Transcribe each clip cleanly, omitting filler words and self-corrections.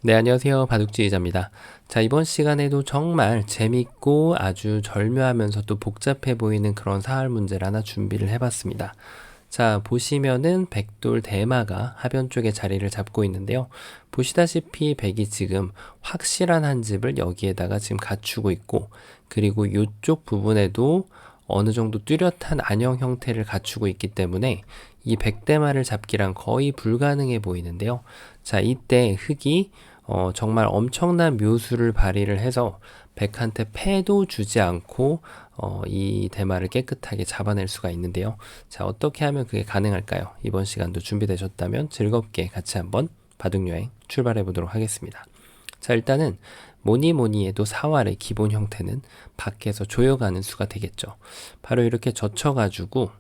네, 안녕하세요. 바둑지휘자입니다. 자, 이번 시간에도 정말 재밌고 아주 절묘하면서 또 복잡해 보이는 그런 사활 문제를 하나 준비를 해봤습니다. 자, 보시면은 백돌 대마가 하변 쪽에 자리를 잡고 있는데요. 보시다시피 백이 지금 확실한 한 집을 여기에다가 지금 갖추고 있고, 그리고 이쪽 부분에도 어느 정도 뚜렷한 안형 형태를 갖추고 있기 때문에 이 백대마를 잡기란 거의 불가능해 보이는데요. 자, 이때 흑이 정말 엄청난 묘수를 발휘를 해서 백한테 패도 주지 않고 이 대마를 깨끗하게 잡아낼 수가 있는데요. 자, 어떻게 하면 그게 가능할까요? 이번 시간도 준비되셨다면 즐겁게 같이 한번 바둑여행 출발해 보도록 하겠습니다. 자, 일단은 뭐니 해도 사활의 기본 형태는 밖에서 조여가는 수가 되겠죠. 바로 이렇게 젖혀가지고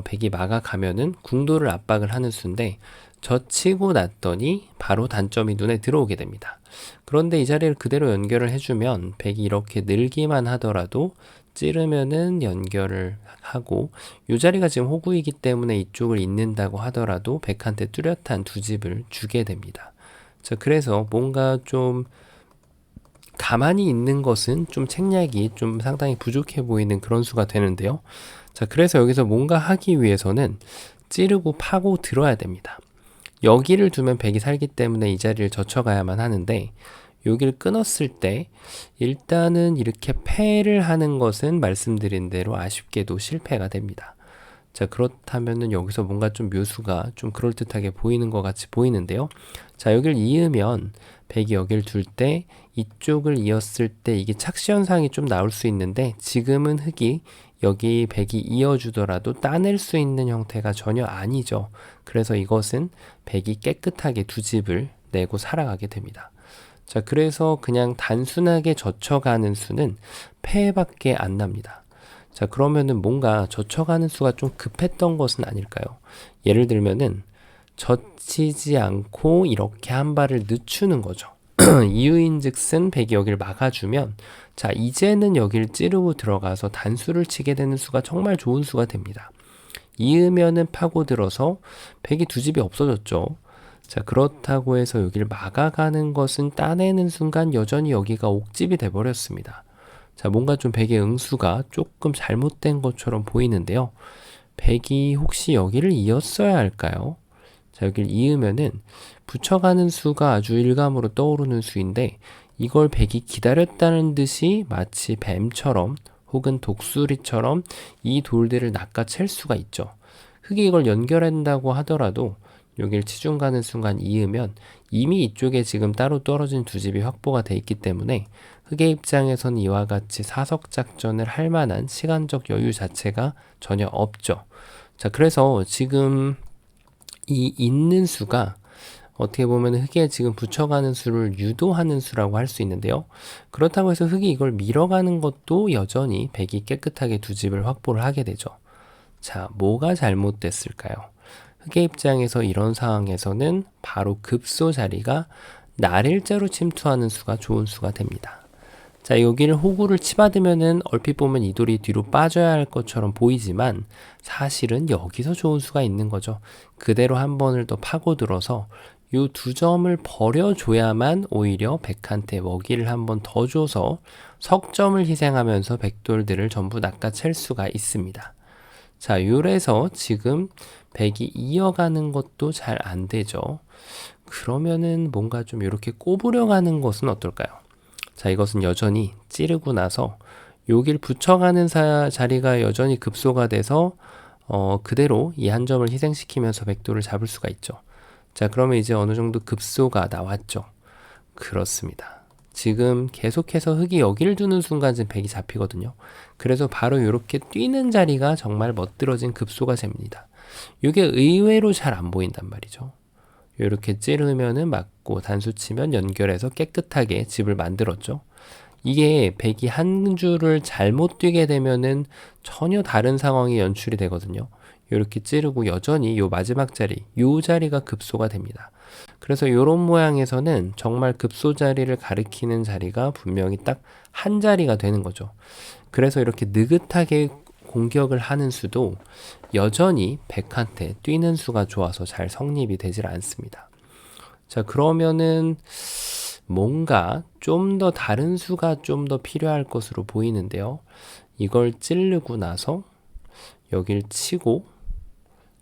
백이 막아가면은 궁도를 압박을 하는 수인데 젖히고 났더니 바로 단점이 눈에 들어오게 됩니다. 그런데 이 자리를 그대로 연결을 해주면 백이 이렇게 늘기만 하더라도 찌르면은 연결을 하고 이 자리가 지금 호구이기 때문에 이쪽을 잇는다고 하더라도 백한테 뚜렷한 두 집을 주게 됩니다. 자, 그래서 뭔가 좀 가만히 있는 것은 좀 책략이 좀 상당히 부족해 보이는 그런 수가 되는데요. 자, 그래서 여기서 뭔가 하기 위해서는 찌르고 파고 들어야 됩니다. 여기를 두면 백이 살기 때문에 이 자리를 젖혀가야만 하는데 여기를 끊었을 때 일단은 이렇게 패를 하는 것은 말씀드린 대로 아쉽게도 실패가 됩니다. 자, 그렇다면은 여기서 뭔가 좀 묘수가 좀 그럴듯하게 보이는 것 같이 보이는데요. 자, 여기를 이으면 백이 여기를 둘 때 이쪽을 이었을 때 이게 착시 현상이 좀 나올 수 있는데 지금은 흑이 여기 백이 이어주더라도 따낼 수 있는 형태가 전혀 아니죠. 그래서 이것은 백이 깨끗하게 두 집을 내고 살아가게 됩니다. 자, 그래서 그냥 단순하게 젖혀가는 수는 패밖에 안 납니다. 자, 그러면은 뭔가 젖혀가는 수가 좀 급했던 것은 아닐까요? 예를 들면은 젖히지 않고 이렇게 한 발을 늦추는 거죠. 이유인즉슨 백이 여기를 막아주면 자, 이제는 여기를 찌르고 들어가서 단수를 치게 되는 수가 정말 좋은 수가 됩니다. 이으면은 파고들어서 백이 두 집이 없어졌죠. 자, 그렇다고 해서 여기를 막아가는 것은 따내는 순간 여전히 여기가 옥집이 돼버렸습니다. 자, 뭔가 좀 백의 응수가 조금 잘못된 것처럼 보이는데요. 백이 혹시 여기를 이었어야 할까요? 자, 여기를 이으면은 붙여가는 수가 아주 일감으로 떠오르는 수인데 이걸 백이 기다렸다는 듯이 마치 뱀처럼 혹은 독수리처럼 이 돌들을 낚아챌 수가 있죠. 흑이 이걸 연결한다고 하더라도 여기를 치중 가는 순간 이으면 이미 이쪽에 지금 따로 떨어진 두 집이 확보가 돼 있기 때문에 흑의 입장에서는 이와 같이 사석 작전을 할 만한 시간적 여유 자체가 전혀 없죠. 자, 그래서 지금 이 있는 수가 어떻게 보면 흑에 지금 붙여가는 수를 유도하는 수라고 할 수 있는데요. 그렇다고 해서 흑이 이걸 밀어가는 것도 여전히 백이 깨끗하게 두 집을 확보를 하게 되죠. 자, 뭐가 잘못됐을까요? 흑의 입장에서 이런 상황에서는 바로 급소 자리가 날일자로 침투하는 수가 좋은 수가 됩니다. 자, 여기를 호구를 치받으면은 얼핏 보면 이 돌이 뒤로 빠져야 할 것처럼 보이지만 사실은 여기서 좋은 수가 있는 거죠. 그대로 한 번을 더 파고들어서 이 두 점을 버려줘야만 오히려 백한테 먹이를 한 번 더 줘서 석점을 희생하면서 백돌들을 전부 낚아챌 수가 있습니다. 자, 요래서 지금 백이 이어가는 것도 잘 안 되죠. 그러면은 뭔가 좀 이렇게 꼬부려 가는 것은 어떨까요? 자, 이것은 여전히 찌르고 나서 여길 붙여가는 자리가 여전히 급소가 돼서 그대로 이 한 점을 희생시키면서 백도를 잡을 수가 있죠. 자, 그러면 이제 어느 정도 급소가 나왔죠. 그렇습니다. 지금 계속해서 흑이 여기를 두는 순간 지금 백이 잡히거든요. 그래서 바로 이렇게 뛰는 자리가 정말 멋들어진 급소가 됩니다. 이게 의외로 잘 안 보인단 말이죠. 이렇게 찌르면은 맞고 단수 치면 연결해서 깨끗하게 집을 만들었죠. 이게 백이 한 줄을 잘못 뛰게 되면은 전혀 다른 상황이 연출이 되거든요. 이렇게 찌르고 여전히 요 마지막 자리, 요 자리가 급소가 됩니다. 그래서 이런 모양에서는 정말 급소 자리를 가리키는 자리가 분명히 딱 한 자리가 되는 거죠. 그래서 이렇게 느긋하게 공격을 하는 수도 여전히 백한테 뛰는 수가 좋아서 잘 성립이 되질 않습니다. 자, 그러면은 뭔가 좀 더 다른 수가 좀 더 필요할 것으로 보이는데요. 이걸 찌르고 나서 여길 치고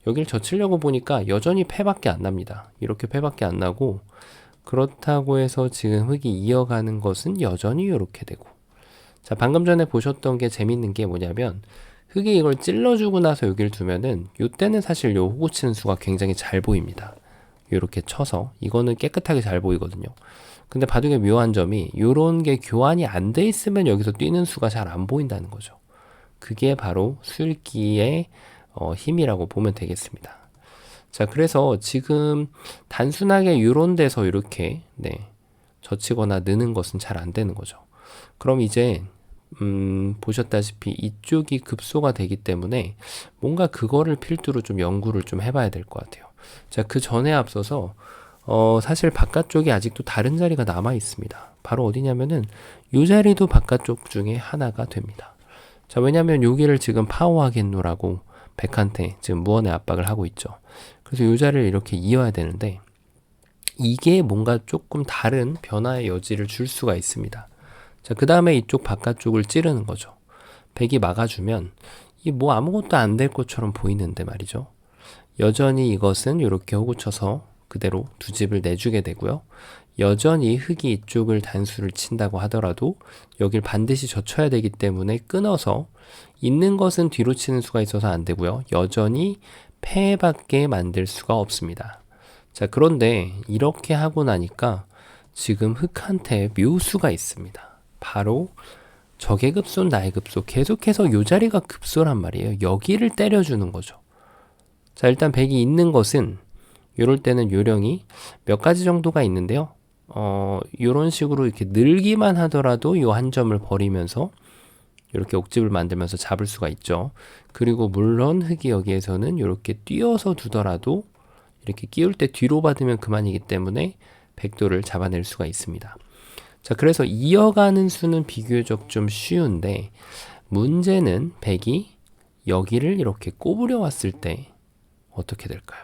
여길 젖히려고 보니까 여전히 패밖에 안 납니다. 이렇게 패밖에 안 나고, 그렇다고 해서 지금 흙이 이어가는 것은 여전히 이렇게 되고. 자, 방금 전에 보셨던 게 재밌는 게 뭐냐면, 흙이 이걸 찔러주고 나서 여길 두면은 요때는 사실 요 호구 치는 수가 굉장히 잘 보입니다. 이렇게 쳐서 이거는 깨끗하게 잘 보이거든요. 근데 바둑의 묘한 점이 요런 게 교환이 안 돼 있으면 여기서 뛰는 수가 잘 안 보인다는 거죠. 그게 바로 술기의 힘이라고 보면 되겠습니다. 자, 그래서 지금 단순하게 요런 데서 이렇게 젖히거나 느는 것은 잘 안 되는 거죠. 그럼 이제 보셨다시피 이쪽이 급소가 되기 때문에 뭔가 그거를 필두로 좀 연구를 좀 해봐야 될 것 같아요. 자, 그 전에 앞서서 사실 바깥쪽에 아직도 다른 자리가 남아 있습니다. 바로 어디냐면은 이 자리도 바깥쪽 중에 하나가 됩니다. 자, 왜냐면 여기를 지금 파워하겠노라고 백한테 지금 무언의 압박을 하고 있죠. 그래서 이 자리를 이렇게 이어야 되는데 이게 뭔가 조금 다른 변화의 여지를 줄 수가 있습니다. 자, 그 다음에 이쪽 바깥쪽을 찌르는 거죠. 백이 막아주면 이 뭐 아무것도 안 될 것처럼 보이는데 말이죠. 여전히 이것은 이렇게 호구쳐서 그대로 두 집을 내주게 되고요. 여전히 흙이 이쪽을 단수를 친다고 하더라도 여길 반드시 젖혀야 되기 때문에 끊어서 있는 것은 뒤로 치는 수가 있어서 안 되고요. 여전히 패밖에 만들 수가 없습니다. 자, 그런데 이렇게 하고 나니까 지금 흙한테 묘수가 있습니다. 바로 적의 급소, 나의 급소. 계속해서 요 자리가 급소란 말이에요. 여기를 때려주는 거죠. 자, 일단 백이 있는 것은 요럴 때는 요령이 몇 가지 정도가 있는데요. 요런 식으로 이렇게 늘기만 하더라도 요 한 점을 버리면서 이렇게 옥집을 만들면서 잡을 수가 있죠. 그리고 물론 흙이 여기에서는 이렇게 뛰어서 두더라도 이렇게 끼울 때 뒤로 받으면 그만이기 때문에 백도를 잡아낼 수가 있습니다. 자, 그래서 이어가는 수는 비교적 좀 쉬운데 문제는 백이 여기를 이렇게 꼬부려 왔을 때 어떻게 될까요?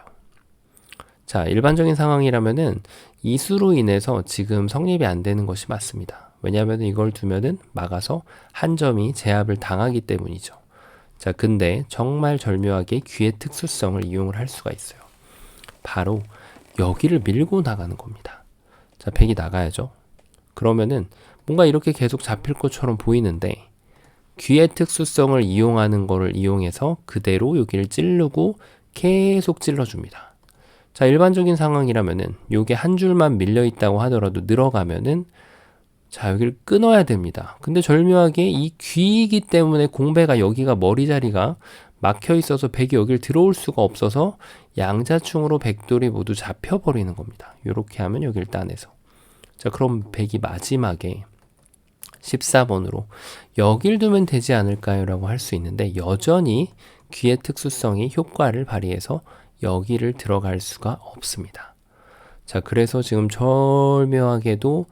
자, 일반적인 상황이라면은 이 수로 인해서 지금 성립이 안 되는 것이 맞습니다. 왜냐하면 이걸 두면은 막아서 한 점이 제압을 당하기 때문이죠. 자, 근데 정말 절묘하게 귀의 특수성을 이용을 할 수가 있어요. 바로 여기를 밀고 나가는 겁니다. 자, 백이 나가야죠. 그러면은 뭔가 이렇게 계속 잡힐 것처럼 보이는데 귀의 특수성을 이용하는 거를 이용해서 그대로 여기를 찌르고 계속 찔러줍니다. 자, 일반적인 상황이라면은 요게 한 줄만 밀려 있다고 하더라도 늘어가면은 자, 여기를 끊어야 됩니다. 근데 절묘하게 이 귀이기 때문에 공배가 여기가 머리 자리가 막혀 있어서 백이 여기를 들어올 수가 없어서 양자충으로 백돌이 모두 잡혀버리는 겁니다. 이렇게 하면 여기를 따내서. 자, 그럼 백이 마지막에 14번으로 여길 두면 되지 않을까요? 라고 할 수 있는데 여전히 귀의 특수성이 효과를 발휘해서 여기를 들어갈 수가 없습니다. 자, 그래서 지금 절묘하게도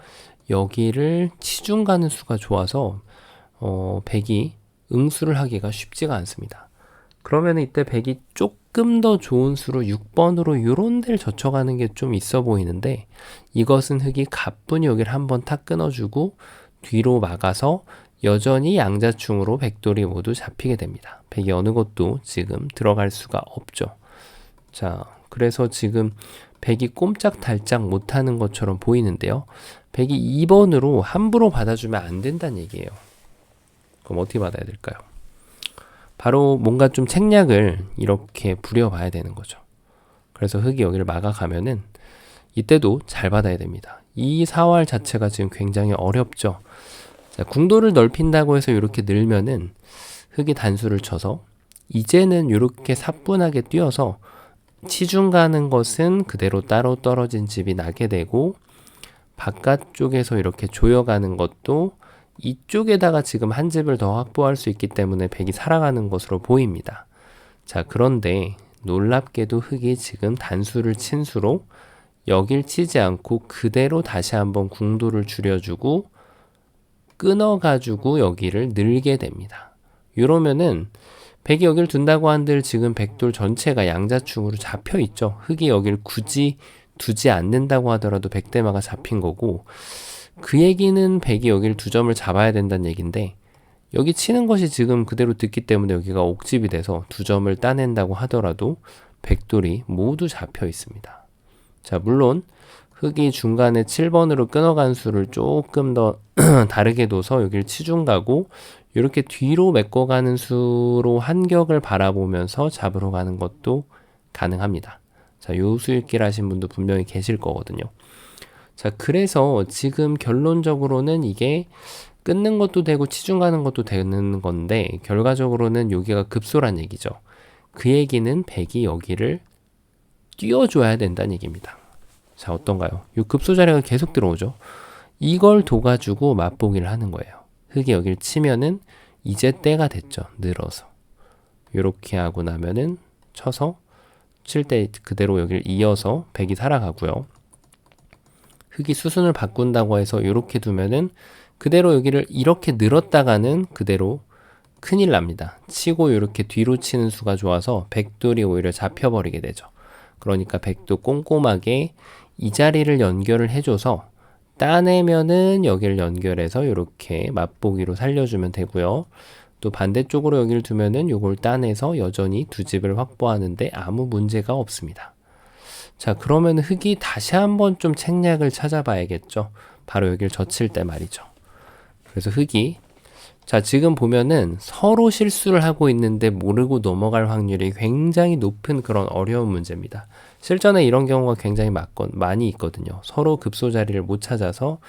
여기를 치중 가는 수가 좋아서 백이 응수를 하기가 쉽지가 않습니다. 그러면 이때 백이 조금 더 좋은 수로 6번으로 요런 데를 젖혀가는 게 좀 있어 보이는데 이것은 흙이 가뿐히 여기를 한번 탁 끊어주고 뒤로 막아서 여전히 양자충으로 백돌이 모두 잡히게 됩니다. 백이 어느 것도 지금 들어갈 수가 없죠. 자, 그래서 지금 백이 꼼짝달짝 못하는 것처럼 보이는데요. 백이 2번으로 함부로 받아주면 안 된다는 얘기예요. 그럼 어떻게 받아야 될까요? 바로 뭔가 좀 책략을 이렇게 부려봐야 되는 거죠. 그래서 흙이 여기를 막아가면은 이때도 잘 받아야 됩니다. 이 사활 자체가 지금 굉장히 어렵죠. 자, 궁도를 넓힌다고 해서 이렇게 늘면은 흙이 단수를 쳐서 이제는 이렇게 사뿐하게 뛰어서 치중 가는 것은 그대로 따로 떨어진 집이 나게 되고 바깥쪽에서 이렇게 조여가는 것도 이쪽에다가 지금 한 집을 더 확보할 수 있기 때문에 백이 살아가는 것으로 보입니다. 자, 그런데 놀랍게도 흙이 지금 단수를 친 수로 여길 치지 않고 그대로 다시 한번 궁도를 줄여주고 끊어가지고 여기를 늘게 됩니다. 이러면은 백이 여기를 둔다고 한들 지금 백돌 전체가 양자충으로 잡혀 있죠. 흙이 여기를 굳이 두지 않는다고 하더라도 백대마가 잡힌 거고, 그 얘기는 백이 여기를 2점을 잡아야 된다는 얘기인데, 여기 치는 것이 지금 그대로 듣기 때문에 여기가 옥집이 돼서 2점을 따낸다고 하더라도 백돌이 모두 잡혀 있습니다. 자, 물론 흑이 중간에 7번으로 끊어간 수를 조금 더 다르게 둬서 여기를 치중 가고 이렇게 뒤로 메꿔가는 수로 한격을 바라보면서 잡으러 가는 것도 가능합니다. 자, 요 수익기를 하신 분도 분명히 계실 거거든요. 자, 그래서 지금 결론적으로는 이게 끊는 것도 되고 치중 가는 것도 되는 건데 결과적으로는 여기가 급소란 얘기죠. 그 얘기는 백이 여기를 띄워줘야 된다는 얘기입니다. 자, 어떤가요? 이 급소 자리가 계속 들어오죠. 이걸 둬가지고 맛보기를 하는 거예요. 흑이 여기를 치면은 이제 때가 됐죠. 늘어서. 이렇게 하고 나면은 쳐서 칠 때 그대로 여기를 이어서 백이 살아가고요. 흑이 수순을 바꾼다고 해서 이렇게 두면은 그대로 여기를 이렇게 늘었다가는 그대로 큰일 납니다. 치고 이렇게 뒤로 치는 수가 좋아서 백돌이 오히려 잡혀버리게 되죠. 그러니까 백도 꼼꼼하게 이 자리를 연결을 해줘서 따내면은 여기를 연결해서 이렇게 맛보기로 살려주면 되고요. 또 반대쪽으로 여기를 두면은 요걸 따내서 여전히 두 집을 확보하는데 아무 문제가 없습니다. 자, 그러면 흑이 다시 한번 좀 책략을 찾아봐야겠죠. 바로 여기를 젖힐 때 말이죠. 그래서 흑이 자, 지금 보면은 서로 실수를 하고 있는데 모르고 넘어갈 확률이 굉장히 높은 그런 어려운 문제입니다. 실전에 이런 경우가 굉장히 많이 있거든요. 서로 급소 자리를 못 찾아서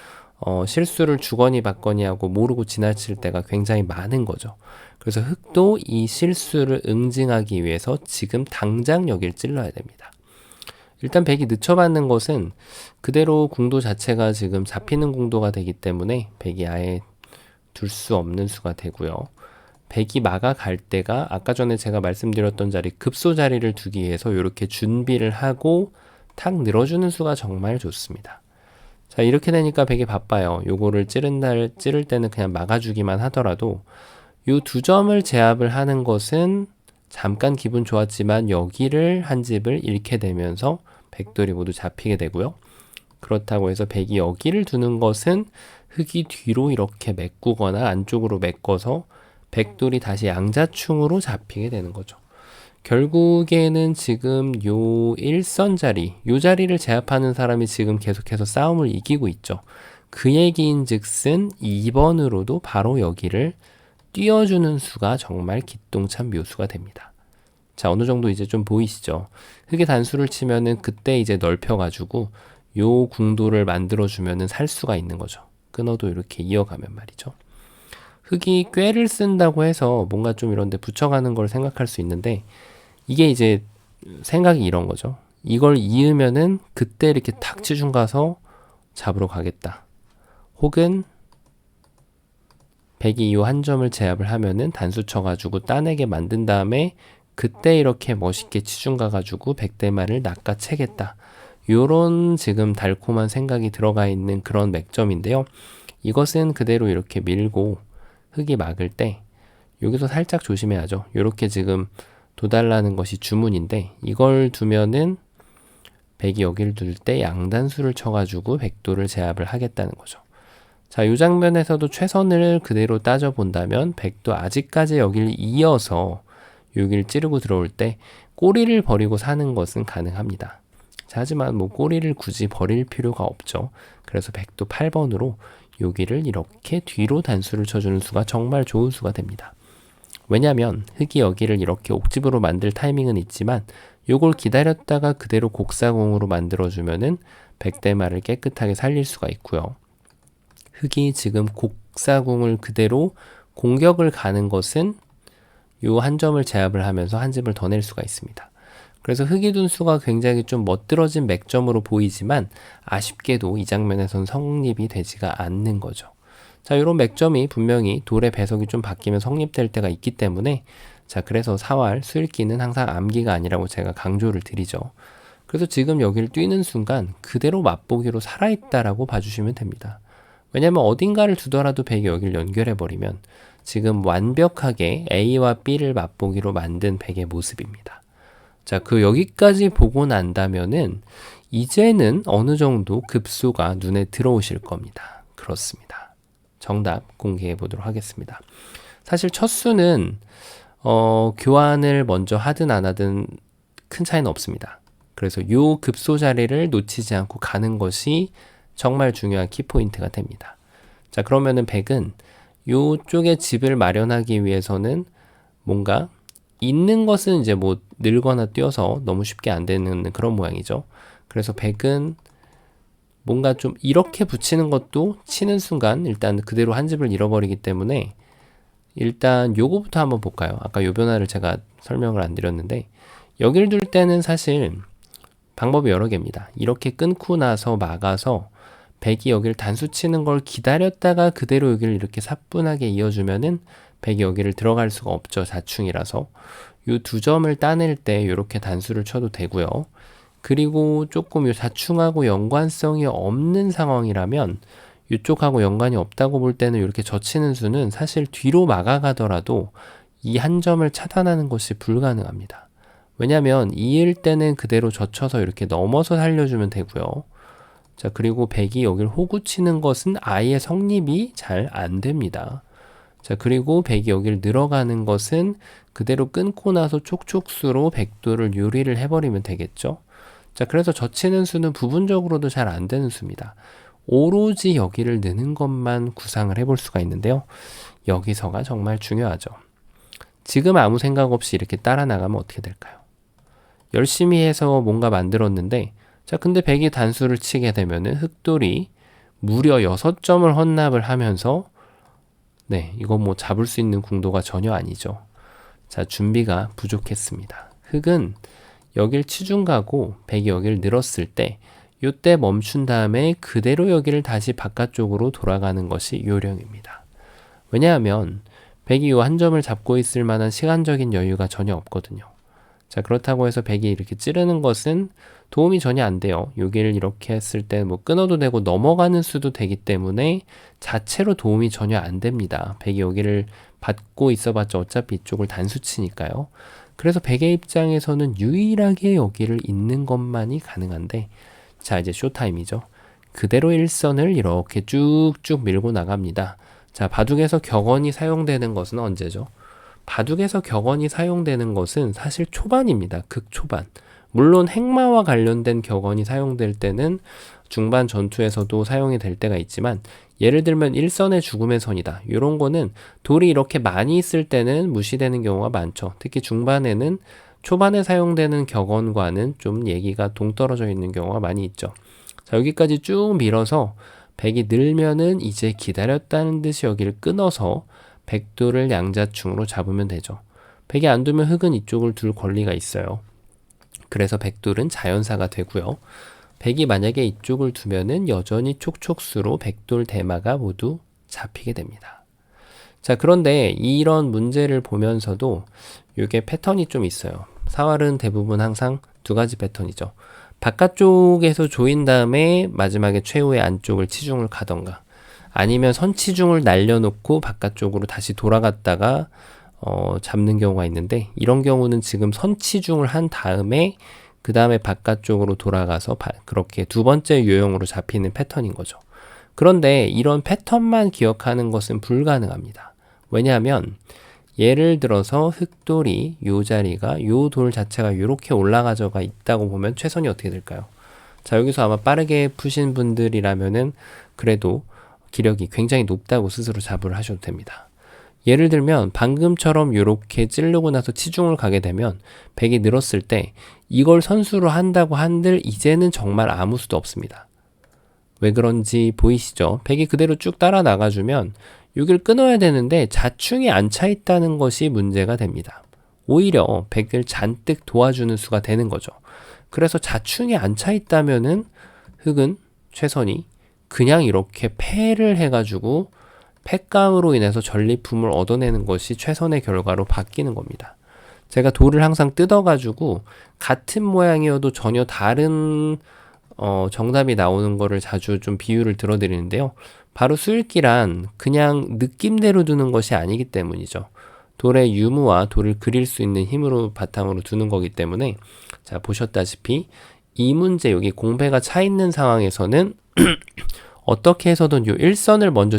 실수를 주거니 받거니 하고 모르고 지나칠 때가 굉장히 많은 거죠. 그래서 흑도 이 실수를 응징하기 위해서 지금 당장 여길 찔러야 됩니다. 일단 백이 늦춰받는 것은 그대로 궁도 자체가 지금 잡히는 궁도가 되기 때문에 백이 아예 둘 수 없는 수가 되고요. 백이 막아갈 때가 아까 전에 제가 말씀드렸던 자리 급소 자리를 두기 위해서 이렇게 준비를 하고 탁 늘어주는 수가 정말 좋습니다. 자, 이렇게 되니까 백이 바빠요. 요거를 찌를 때는 그냥 막아주기만 하더라도 요 2점을 제압을 하는 것은 잠깐 기분 좋았지만 여기를 한 집을 잃게 되면서 백돌이 모두 잡히게 되고요. 그렇다고 해서 백이 여기를 두는 것은 흑이 뒤로 이렇게 메꾸거나 안쪽으로 메꿔서 백돌이 다시 양자충으로 잡히게 되는 거죠. 결국에는 지금 요 일선 자리, 요 자리를 제압하는 사람이 지금 계속해서 싸움을 이기고 있죠. 그 얘기인 즉슨 2번으로도 바로 여기를 띄워주는 수가 정말 기똥찬 묘수가 됩니다. 자, 어느 정도 이제 좀 보이시죠? 흑의 단수를 치면은 그때 이제 넓혀가지고 요 궁도를 만들어주면은 살 수가 있는 거죠. 끊어도 이렇게 이어가면 말이죠. 흑이 꾀를 쓴다고 해서 뭔가 좀 이런데 붙여가는 걸 생각할 수 있는데 이게 이제 생각이 이런 거죠. 이걸 이으면은 그때 이렇게 탁 치중 가서 잡으러 가겠다. 혹은 백이 이 한 점을 제압을 하면은 단수 쳐가지고 따내게 만든 다음에 그때 이렇게 멋있게 치중 가가지고 백대마를 낚아채겠다. 요런 지금 달콤한 생각이 들어가 있는 그런 맥점인데요. 이것은 그대로 이렇게 밀고 흑이 막을 때 여기서 살짝 조심해야죠. 요렇게 지금 도달라는 것이 주문인데 이걸 두면은 백이 여기를 둘 때 양단수를 쳐가지고 백도를 제압을 하겠다는 거죠. 자, 이 장면에서도 최선을 그대로 따져본다면 백도 아직까지 여기를 이어서 여기를 찌르고 들어올 때 꼬리를 버리고 사는 것은 가능합니다. 자, 하지만 뭐 꼬리를 굳이 버릴 필요가 없죠. 그래서 백도 8번으로 여기를 이렇게 뒤로 단수를 쳐주는 수가 정말 좋은 수가 됩니다. 왜냐하면 흑이 여기를 이렇게 옥집으로 만들 타이밍은 있지만 요걸 기다렸다가 그대로 곡사공으로 만들어주면은 백대마를 깨끗하게 살릴 수가 있고요. 흑이 지금 곡사공을 그대로 공격을 가는 것은 요 한 점을 제압을 하면서 한 집을 더 낼 수가 있습니다. 그래서 흑이 둔 수가 굉장히 좀 멋들어진 맥점으로 보이지만 아쉽게도 이 장면에선 성립이 되지가 않는 거죠. 자, 이런 맥점이 분명히 돌의 배석이 좀 바뀌면 성립될 때가 있기 때문에 자, 그래서 사활, 수일기는 항상 암기가 아니라고 제가 강조를 드리죠. 그래서 지금 여기를 뛰는 순간 그대로 맛보기로 살아있다라고 봐주시면 됩니다. 왜냐면 어딘가를 두더라도 백이 여기를 연결해버리면 지금 완벽하게 A와 B를 맛보기로 만든 백의 모습입니다. 자, 그 여기까지 보고 난다면은 이제는 어느 정도 급소가 눈에 들어오실 겁니다. 그렇습니다. 정답 공개해 보도록 하겠습니다. 사실 첫 수는 교환을 먼저 하든 안 하든 큰 차이는 없습니다. 그래서 요 급소 자리를 놓치지 않고 가는 것이 정말 중요한 키포인트가 됩니다. 자, 그러면은 100은 요쪽에 집을 마련하기 위해서는 뭔가 있는 것은 이제 뭐 늘거나 뛰어서 너무 쉽게 안 되는 그런 모양이죠. 그래서 100은 뭔가 좀 이렇게 붙이는 것도 치는 순간 일단 그대로 한 집을 잃어버리기 때문에 일단 요거부터 한번 볼까요? 아까 요 변화를 제가 설명을 안 드렸는데 여길 둘 때는 사실 방법이 여러 개입니다. 이렇게 끊고 나서 막아서 100이 여기를 단수 치는 걸 기다렸다가 그대로 여기를 이렇게 사뿐하게 이어주면은 100이 여기를 들어갈 수가 없죠. 자충이라서. 요 두 점을 따낼 때 이렇게 단수를 쳐도 되고요. 그리고 조금 요 자충하고 연관성이 없는 상황이라면 이쪽하고 연관이 없다고 볼 때는 이렇게 젖히는 수는 사실 뒤로 막아가더라도 이 한 점을 차단하는 것이 불가능합니다. 왜냐하면 2일 때는 그대로 젖혀서 이렇게 넘어서 살려주면 되고요. 자, 그리고 100이 여기를 호구 치는 것은 아예 성립이 잘 안 됩니다. 자, 그리고 100이 여기를 늘어가는 것은 그대로 끊고 나서 촉촉수로 100도를 유리를 해버리면 되겠죠. 자, 그래서 젖히는 수는 부분적으로도 잘 안 되는 수입니다. 오로지 여기를 느는 것만 구상을 해볼 수가 있는데요. 여기서가 정말 중요하죠. 지금 아무 생각 없이 이렇게 따라 나가면 어떻게 될까요? 열심히 해서 뭔가 만들었는데 자, 근데 100이 단수를 치게 되면은 흑돌이 무려 6점을 헌납을 하면서 네, 이거 뭐 잡을 수 있는 궁도가 전혀 아니죠. 자, 준비가 부족했습니다. 흑은 여길 치중 가고 100이 여길 늘었을 때 요때 멈춘 다음에 그대로 여기를 다시 바깥쪽으로 돌아가는 것이 요령입니다. 왜냐하면 100이 요 한 점을 잡고 있을 만한 시간적인 여유가 전혀 없거든요. 자, 그렇다고 해서 100이 이렇게 찌르는 것은 도움이 전혀 안 돼요. 여기를 이렇게 했을 때 뭐 끊어도 되고 넘어가는 수도 되기 때문에 자체로 도움이 전혀 안 됩니다. 100이 여기를 받고 있어봤자 어차피 이쪽을 단수치니까요. 그래서 100의 입장에서는 유일하게 여기를 잇는 것만이 가능한데 자, 이제 쇼타임이죠. 그대로 일선을 이렇게 쭉쭉 밀고 나갑니다. 자, 바둑에서 격언이 사용되는 것은 언제죠? 바둑에서 격언이 사용되는 것은 사실 초반입니다. 극초반. 물론 행마와 관련된 격언이 사용될 때는 중반 전투에서도 사용이 될 때가 있지만 예를 들면 일선의 죽음의 선이다. 이런 거는 돌이 이렇게 많이 있을 때는 무시되는 경우가 많죠. 특히 중반에는 초반에 사용되는 격언과는 좀 얘기가 동떨어져 있는 경우가 많이 있죠. 자, 여기까지 쭉 밀어서 100이 늘면은 이제 기다렸다는 듯이 여기를 끊어서 100도를 양자충으로 잡으면 되죠. 100이 안 두면 흑은 이쪽을 둘 권리가 있어요. 그래서 100돌은 자연사가 되고요. 100이 만약에 이쪽을 두면은 여전히 촉촉수로 100돌 대마가 모두 잡히게 됩니다. 자, 그런데 이런 문제를 보면서도 이게 패턴이 좀 있어요. 사활은 대부분 항상 두 가지 패턴이죠. 바깥쪽에서 조인 다음에 마지막에 최후의 안쪽을 치중을 가던가 아니면 선치중을 날려놓고 바깥쪽으로 다시 돌아갔다가 잡는 경우가 있는데 이런 경우는 지금 선치중을 한 다음에 그 다음에 바깥쪽으로 돌아가서 그렇게 두 번째 요형으로 잡히는 패턴인 거죠. 그런데 이런 패턴만 기억하는 것은 불가능합니다. 왜냐하면 예를 들어서 흑돌이 요 자리가 요 돌 자체가 이렇게 올라가져가 있다고 보면 최선이 어떻게 될까요? 자, 여기서 아마 빠르게 푸신 분들이라면은 그래도 기력이 굉장히 높다고 스스로 자부를 하셔도 됩니다. 예를 들면 방금처럼 이렇게 찌르고 나서 치중을 가게 되면 100이 늘었을 때 이걸 선수로 한다고 한들 이제는 정말 아무 수도 없습니다. 왜 그런지 보이시죠? 100이 그대로 쭉 따라 나가주면 여기를 끊어야 되는데 자충이 안 차 있다는 것이 문제가 됩니다. 오히려 100을 잔뜩 도와주는 수가 되는 거죠. 그래서 자충이 안 차 있다면은 흑은 최선이 그냥 이렇게 패를 해가지고 패감으로 인해서 전리품을 얻어내는 것이 최선의 결과로 바뀌는 겁니다. 제가 돌을 항상 뜯어가지고 같은 모양이어도 전혀 다른 정답이 나오는 거를 자주 좀 비유를 들어드리는데요. 바로 수읽기란 그냥 느낌대로 두는 것이 아니기 때문이죠. 돌의 유무와 돌을 그릴 수 있는 힘으로 바탕으로 두는 거기 때문에 자, 보셨다시피 이 문제 여기 공배가 차 있는 상황에서는 어떻게 해서든 요 1선을 먼저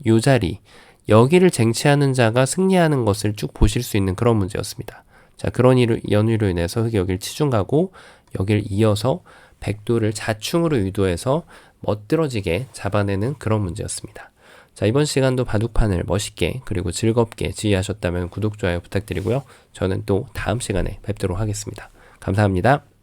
요 자리 여기를 쟁취하는 자가 승리하는 것을 쭉 보실 수 있는 그런 문제였습니다. 자, 그런 연유로 인해서 흙이 여기를 치중가고 여기를 이어서 백도를 자충으로 유도해서 멋들어지게 잡아내는 그런 문제였습니다. 자, 이번 시간도 바둑판을 멋있게 그리고 즐겁게 지휘하셨다면 구독, 좋아요 부탁드리고요. 저는 또 다음 시간에 뵙도록 하겠습니다. 감사합니다.